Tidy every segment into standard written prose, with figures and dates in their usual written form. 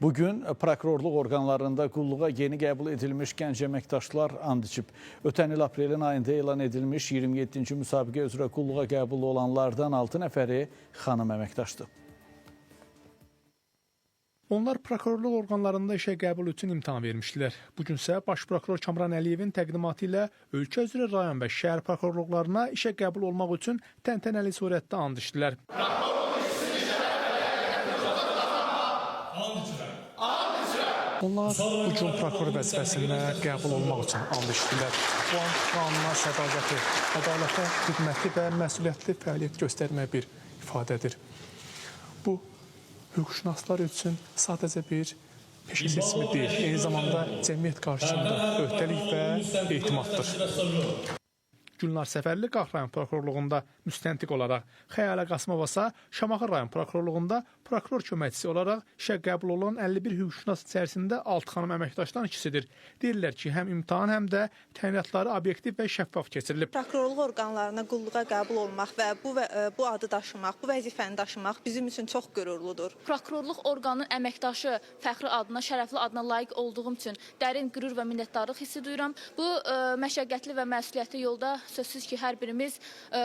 Bugün prokurorluq orqanlarında qulluğa yeni qəbul edilmiş gənc əməkdaşlar and içib. Ötən il aprelin ayında elan edilmiş 27-ci müsabiqə üzrə qulluğa qəbul olanlardan 6 nəfəri xanım əməkdaşdır. Onlar prokurorluq orqanlarında işə qəbul üçün imtahan vermişdilər. Bugün isə Baş prokuror Kamran Əliyevin təqdimatı ilə ölkə üzrə rayon və şəhər prokurorluqlarına işə qəbul olmaq üçün təntənəli surətdə and içdilər. Onlar bugün prokuror vəzifəsinə qəbul olmaq üçün and içdilər. Bu and qanuna sədaqəti, ədalətə xidməti və məsuliyyətli fəaliyyət göstərmə bir ifadədir. Bu, hüquqşünaslar üçün sadəcə bir peşə seçimi deyil, eyni zamanda cəmiyyət qarşısında öhdəlik və etimaddır. Gülnar Səfərli Qax rayon prokurorluğunda müstəntiq olaraq, Xəyalə Qasımova isə Şamaxı rayon prokurorluğunda prokuror köməkçisi olaraq işə qəbul olan 51 hüquqşünas içərisində 6 xanım əməkdaşdan ikisidir. Deyirlər ki, həm imtahan, həm də təyinatları obyektiv və şəffaf keçirilib. Prokurorluq orqanlarına qulluğa qəbul olmaq və bu adı daşımaq, bu vəzifəni daşımaq bizim üçün çox qürurludur. Prokurorluq orqanının əməkdaşı fəxri adına, şərəfli adına layiq olduğum üçün dərin qürur və minnətdarlıq hissi duyuram. Bu məşəqqətli və məsuliyyətli yolda sözsüz ki, hər birimiz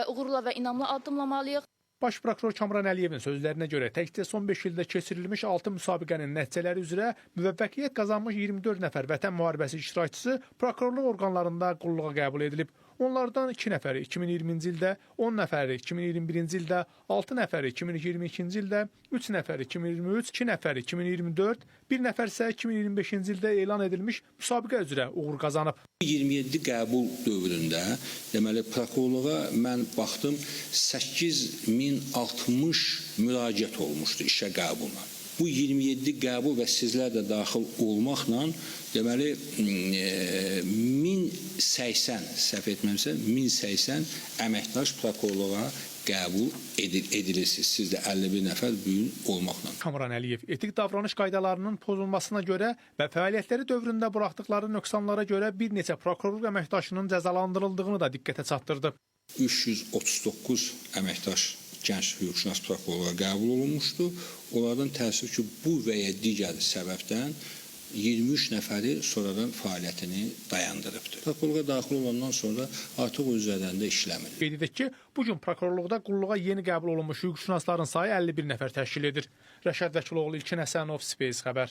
uğurla və inamla addımlamalıyıq. Baş prokuror Kamran Əliyevin sözlərinə görə təkcə son 5 ildə keçirilmiş 6 müsabiqənin nəticələri üzrə müvəffəqiyyət qazanmış 24 nəfər vətən müharibəsi iştirakçısı prokurorluq orqanlarında qulluğa qəbul edilib. Onlardan 2 nəfəri 2020-ci ildə, 10 nəfəri 2021-ci ildə, 6 nəfəri 2022-ci ildə, 3 nəfəri 2023, 2 nəfəri 2024, 1 nəfər isə 2025-ci ildə elan edilmiş müsabiqə üzrə uğur qazanıb. 27 qəbul dövründə, deməli, prokurorluğa mən baxdım, 8060 müraciət olmuşdu işə qəbuluna. Bu 27 qəbul və sizlər də daxil olmaqla, deməli, 1080, səhv etməmsə, 1080 əməkdaş prokurorluğa qəbul edilirsiniz. Siz də 51 nəfər büyün olmaqla. Kamran Əliyev etik davranış qaydalarının pozulmasına görə və fəaliyyətləri dövründə buraxdıqları nöqsanlara görə bir neçə prokurorluq əməkdaşının cəzalandırıldığını da diqqətə çatdırdı. 339 əməkdaş gənc hüquqşünas prokurorluğa qəbul olunmuşdu. Onlardan təəssüf ki, bu və ya digər səbəbdən 23 nəfəri sonradan fəaliyyətini dayandırıbdır. Prokurorluğa daxil olandan sonra artıq o üzərində işləmir. Qeyd edək ki, bugün prokurorluqda qulluğa yeni qəbul olunmuş hüquqşünasların sayı 51 nəfər təşkil edir. Rəşad Vəkiloğlu, İlkin Həsənov, Space xəbər.